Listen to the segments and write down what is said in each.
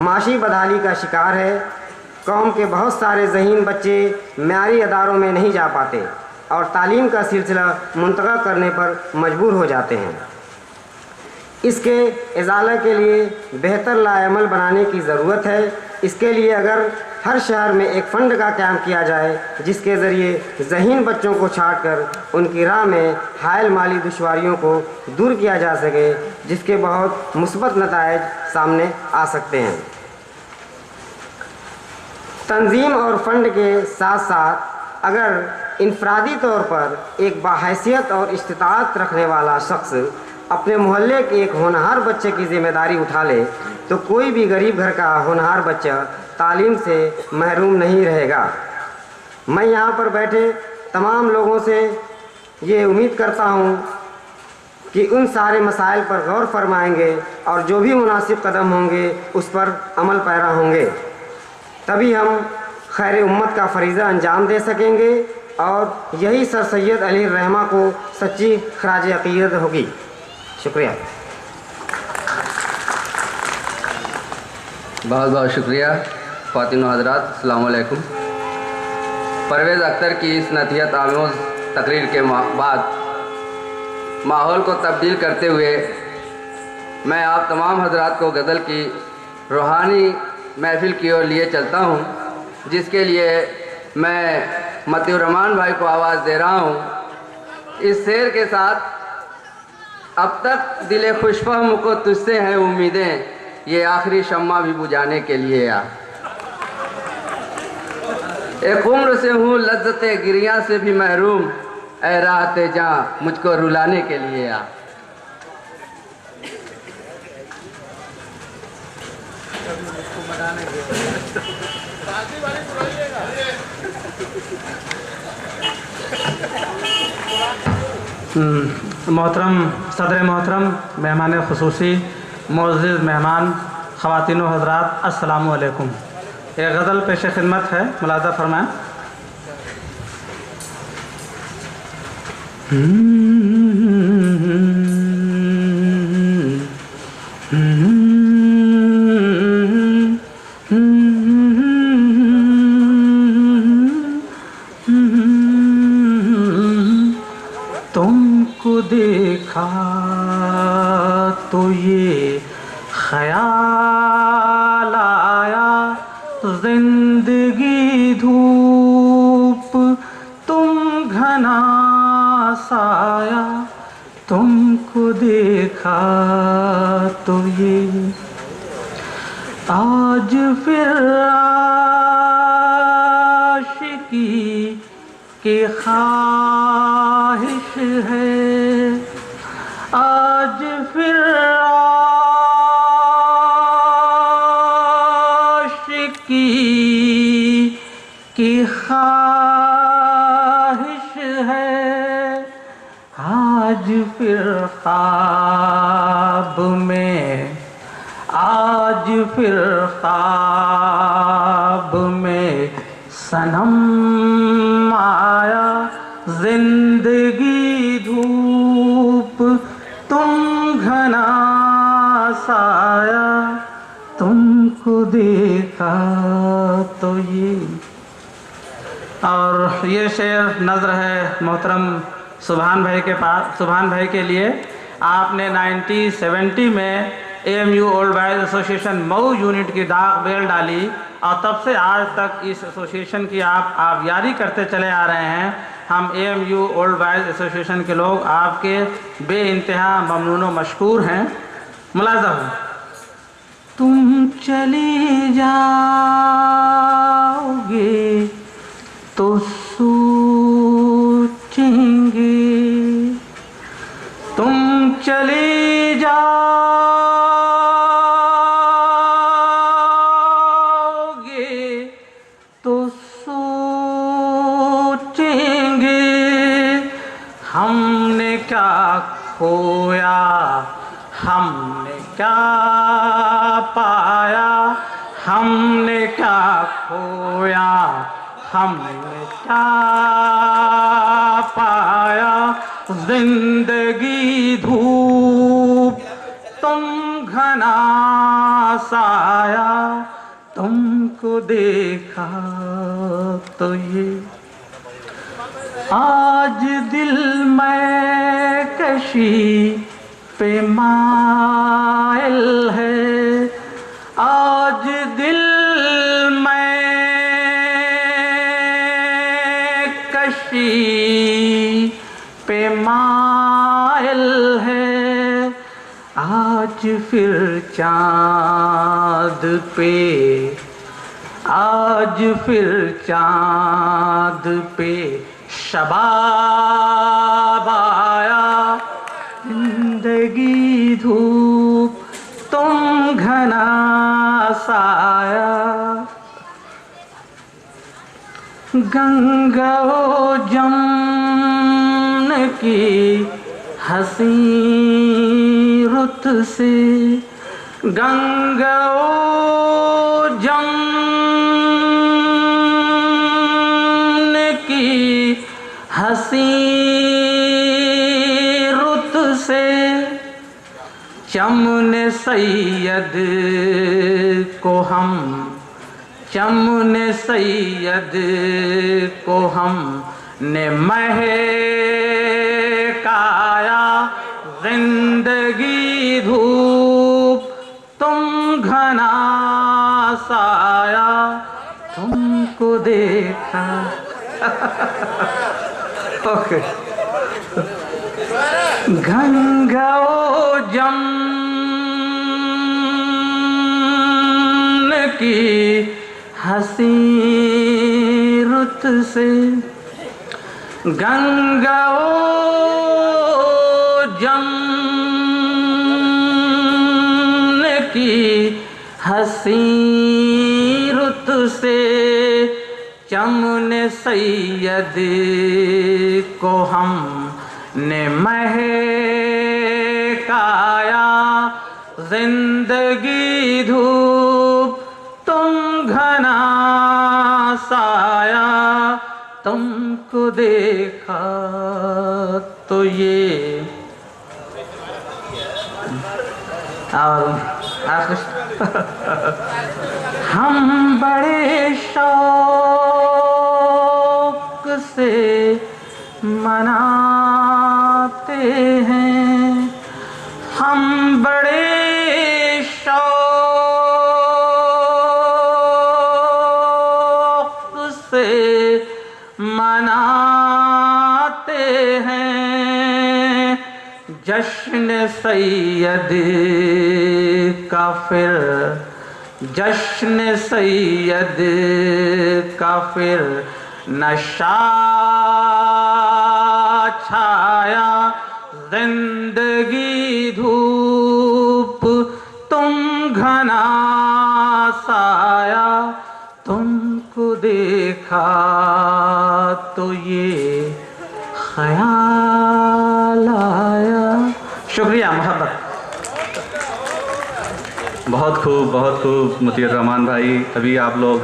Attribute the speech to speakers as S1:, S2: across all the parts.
S1: माशी बदहाली का शिकार है। कौम के बहुत सारे ज़हीन बच्चे म्यारी अदारों में नहीं जा पाते और तालीम का सिलसिला मुंतक़ा करने पर मजबूर हो जाते हैं। इसके इज़ाला के लिए बेहतर लाएमल बनाने की ज़रूरत है। इसके लिए अगर हर शहर में एक फ़ंड का क़याम किया जाए जिसके ज़रिए ज़हीन बच्चों को छाँट कर उनकी राह में हायल माली दुश्वारियों को दूर किया जा सके, जिसके बहुत मुस्बत नताइज सामने आ सकते हैं। तंजीम और फ़ंड के साथ साथ अगर इनफरादी तौर पर एक बाहैसियत और इस्तिताअत रखने वाला शख्स अपने मोहल्ले के एक होनहार बच्चे की ज़िम्मेदारी उठा ले तो कोई भी गरीब घर का होनहार बच्चा तालीम से महरूम नहीं रहेगा। मैं यहाँ पर बैठे तमाम लोगों से ये उम्मीद करता हूँ कि उन सारे मसाइल पर गौर फरमाएंगे और जो भी मुनासिब कदम होंगे उस पर अमल पैरा होंगे, तभी हम खैर उम्मत का फ़रीज़ा अंजाम दे सकेंगे और यही सर सैयद अली रहमा को सच्ची खराज अक़ीदत होगी। शुक्रिया।
S2: बहुत बहुत शुक्रिया ख़वातीन व हज़रात, अस्सलामु अलैकुम। परवेज़ अख्तर की इस नसीहत आमोज़ तकरीर के बाद माहौल को तब्दील करते हुए मैं आप तमाम हज़रात को गज़ल की रूहानी महफ़िल की ओर लिए चलता हूँ, जिसके लिए मैं मतिउर रहमान भाई को आवाज़ दे रहा हूँ। इस शेर के साथ अब तक दिले खुशफहम को तुझसे हैं उम्मीदें, ये आखिरी शम्मा भी बुझाने के लिए आ। एक उम्र से हूँ लज्जते गिरिया से भी महरूम, ऐ राहते जहाँ मुझको रुलाने के लिए आ।
S3: मोहतरम सदर मोहतरम, मेहमान ख़ुसूसी, मुअज़्ज़िज़ मेहमान, ख़वातीन व हज़रात, अस्सलामु अलैकुम। एक गज़ल पेश खिदमत है, मुलाज़ा फरमाएं। तुमको देखा तो ये ख़याल आया, ज़िंदगी धूप तुम घना साया। तुमको देखा तो ये आज फिर आशिकी की ख्वाहिश है, आज फिर आशिकी की ख्वाहिश है, आज फिर ख्वाब में, आज फिर ख्वाब में सनम आया। जिंदगी धूप तुम घना साया, तुमको देखा तो ये। और ये शेर नज़र है मोहतरम सुभान भाई के पास, सुभान भाई के लिए। आपने 1970 में AMU old boys association Mau unit की दाग बेल डाली और तब से आज तक इस एसोसिएशन की आप आवियारी करते चले आ रहे हैं। हम AMU ओल्ड बॉयज़ एसोसिएशन के लोग आपके बेइंतहा ममनून व मशकूर हैं। मुलाज़ा हो, तुम चली जाओगे तो सोचेंगे, तुम चली जाओगे तो सोचेंगे, हमने क्या खोया, हमने क्या पाया, हमने क्या खोया, हमने क्या पाया। जिंदगी धूप तुम घना साया तुमको देखा तो ये आज दिल में कशी पे माइल है, आज दिल में कशी पे माइल है, आज फिर चाँद पे, आज फिर चाँद पे शबाब आया, जिंदगी धूप तुम घना साया, गंगा जमुना की हसी रुत से, गंगा जमुना की हसी रुत से, चमन सैयद को हम, चमन सैयद को हम ने महकाया, जिंदगी धूप तुम घना साया तुमको देखा। ओके गंगा जमुना की हसी रुत से, गंगा जमुना की हसी रुत से, चमन सैयद को हम ने महकाया, जिंदगी धूप तुम घना साया तुमको देखा तो ये हम बड़े शौक से मनाते हैं, हम बड़े शौक से मनाते हैं, जश्न सैयद का फिर, जश्न सैयद का फिर नशा छाया, जिंदगी धूप तुम घना साया तुमको देखा तो ये ख्याल आया। शुक्रिया मोहब्बत।
S4: बहुत खूब मुतीर रहमान भाई। अभी आप लोग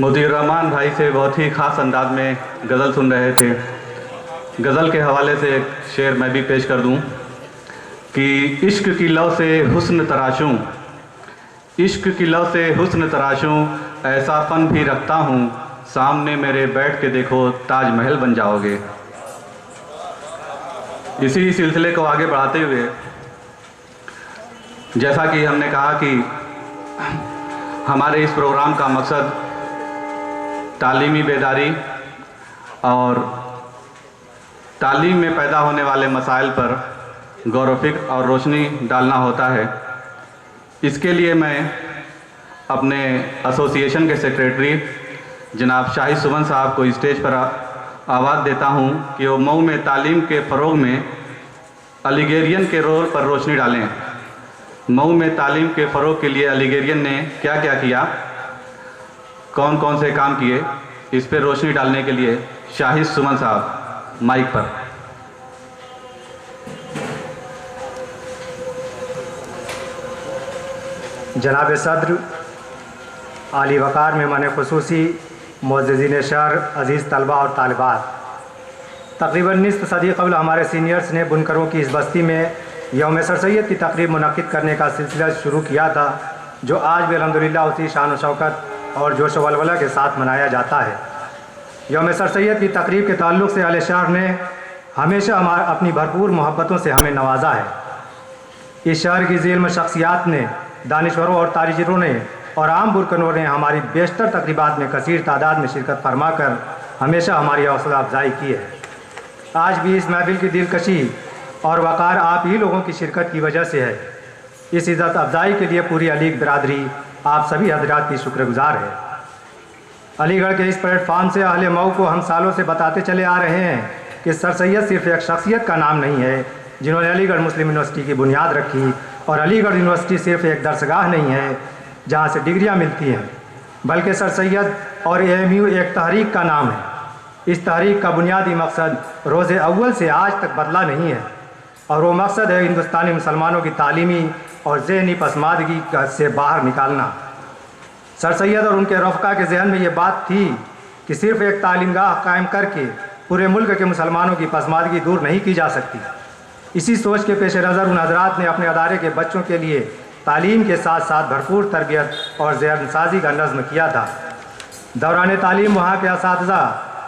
S4: मुतीर रहमान भाई से बहुत ही ख़ास अंदाज में गज़ल सुन रहे थे। गज़ल के हवाले से एक शेर मैं भी पेश कर दूं कि इश्क की लौ से हुस्न तराशूं, इश्क की लौ से हुस्न तराशूं, ऐसा फ़न भी रखता हूँ, सामने मेरे बैठ के देखो ताजमहल बन जाओगे। इसी सिलसिले को आगे बढ़ाते हुए जैसा कि हमने कहा कि हमारे इस प्रोग्राम का मकसद तालीमी बेदारी और तालीम में पैदा होने वाले मसाइल पर गौर व फिक्र और रोशनी डालना होता है। इसके लिए मैं अपने एसोसिएशन के सेक्रेटरी जनाब शाहिद सुमन साहब को स्टेज पर आवाज़ देता हूं कि वो मऊ में तालीम के फ़रोग में अलीगेरियन के रोल पर रोशनी डालें। मऊ में तालीम के फ़रोग के लिए अलीगेरियन ने क्या क्या किया, कौन कौन से काम किए, इस पर रोशनी डालने के लिए शाहिद सुमन साहब माइक पर।
S5: जनाब सदर, आली वक़ार मेहमान ख़ुसूसी, मुअज़्ज़िज़ीन शहर, अज़ीज़ तलबा और तालिबात, तकरीबन निस्फ़ सदी क़ब्ल हमारे सीनियर्स ने बुनकरों की इस बस्ती में यौम सर सैयद की तक़रीब मुनक़्क़िद करने का सिलसिला शुरू किया था। जो आज भी अल्हम्दुलिल्लाह उसी शान व शौकत और जोश व वलवला के साथ मनाया जाता है। यौम सर सैयद की तकरीब के ताल्लुक़ से अहले शहर ने हमेशा अपनी भरपूर मोहब्बतों से हमें नवाजा है। इस शहर की ज़िल्म शख्सियात ने, दानिश्वरों और तारिजरों ने और आम बुरकनों ने हमारी बेशतर तकरीबात में कसीर तादाद में शिरकत फरमा कर हमेशा हमारी हौसला अफजाई की है। आज भी इस महफिल की दिलकशी और वक़ार आप ही लोगों की शिरकत की वजह से है। इस इज़्ज़त अफजाई के लिए पूरी अलीग बिरादरी आप सभी हजरात की शुक्रगुजार है। अलीगढ़ के इस प्लेटफार्म से अहले मऊ को हम सालों से बताते चले आ रहे हैं कि सर सैयद सिर्फ एक शख्सियत का नाम नहीं है जिन्होंने अलीगढ़ मुस्लिम यूनिवर्सिटी की बुनियाद रखी, और अलीगढ़ यूनिवर्सिटी सिर्फ एक दरसगाह नहीं है जहाँ से डिग्रियाँ मिलती हैं, बल्कि सर सैयद और AMU एक तहरीक का नाम है। इस तहरीक का बुनियादी मकसद रोज़े अव्वल से आज तक बदला नहीं है, और वो मकसद है हिंदुस्तानी मुसलमानों की तालीमी और ज़हनी पसमादगी से बाहर निकालना। सर सैयद और उनके रफ़का के जहन में ये बात थी कि सिर्फ़ एक तालीमगाह कायम करके पूरे मुल्क के मुसलमानों की पसमादगी दूर नहीं की जा सकती। इसी सोच के पेश नज़र उन हज़रात ने अपने अदारे के बच्चों के लिए तालीम के साथ साथ भरपूर तरबियत और ज़हनसाजी का नज़्म किया था। दौरान तालीम वहाँ के असातिज़ा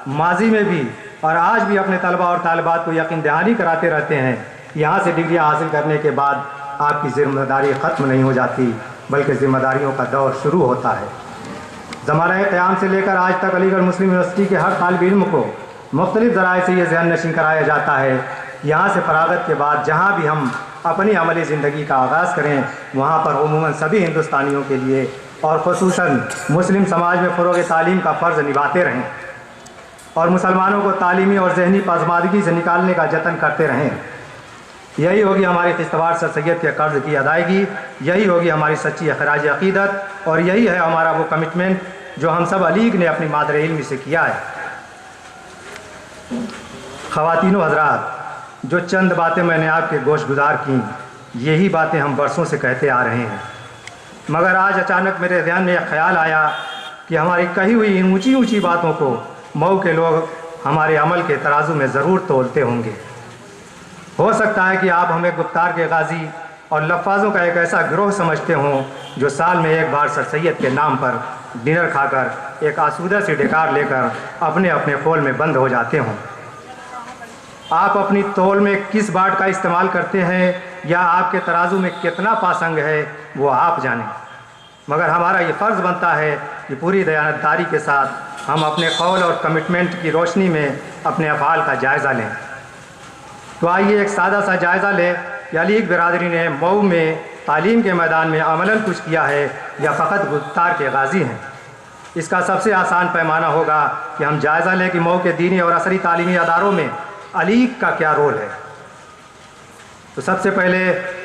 S5: माजी में भी और आज भी अपने तलबा और तालिबात को यकीन दहानी कराते रहते हैं कि यहाँ से डिग्रियाँ हासिल करने के बाद आपकी ज़िम्मेदारी ख़त्म नहीं हो जाती, बल्कि ज़िम्मेदारियों का दौर शुरू होता है। ज़माने क़याम से लेकर आज तक अलीगढ़ मुस्लिम यूनिवर्सिटी के हर तालिब इल्म को मुख्तलिफ़ ज़राए से ये ज़हन नशीं कराया जाता है। यहाँ से फ़राग़त के बाद जहाँ भी हम अपनी अमली ज़िंदगी का आगाज़ करें, वहाँ पर उमूमन सभी हिंदुस्तानियों के लिए और ख़ुसूसन मुस्लिम समाज में फ़रोग़ तालीम का फ़र्ज़ निभाते रहें और मुसलमानों को तालीमी और ज़हनी पसमादगी से निकालने का जतन करते रहें। यही होगी हमारी ख़िस्तवार सर सैयद के कर्ज़ की अदायगी, यही होगी हमारी सच्ची ख़राज अक़ीदत, और यही है हमारा वो कमिटमेंट जो हम सब अलीग ने अपनी मादर इल्मी से किया है। ख़वातीनो हज़रात, जो चंद बातें मैंने आपके गोशगुजार की, यही बातें हम बरसों से कहते आ रहे हैं, मगर आज अचानक मेरे ध्यान में यह ख्याल आया कि हमारी कही हुई इन ऊँची ऊँची बातों को मऊ के लोग हमारे अमल के तराजू में ज़रूर तोलते होंगे। हो सकता है कि आप हमें गुफ्तार के गाजी और लफ्ज़ों का एक ऐसा गिरोह समझते हों जो साल में एक बार सर सैयद के नाम पर डिनर खाकर एक आसूदा सी डेकार लेकर अपने अपने खोल में बंद हो जाते हों। आप अपनी तौल में किस बाट का इस्तेमाल करते हैं या आपके तराजू में कितना पासंग है वो आप जानें, मगर हमारा ये फ़र्ज़ बनता है कि पूरी दयानतदारी के साथ हम अपने कौल और कमिटमेंट की रोशनी में अपने अफ़ाल का जायज़ा लें। तो आइए एक सादा सा जायज़ा लें कि अलीग बिरादरी ने मऊ में तालीम के मैदान में अमलन कुछ किया है या फ़कत गुफ्तार के गाजी हैं। इसका सबसे आसान पैमाना होगा कि हम जायज़ा लें कि मऊ के दीनी और असरी तालीमी अदारों में अलीग का क्या रोल है। तो सबसे पहले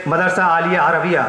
S5: मदरसा आलिया अरबिया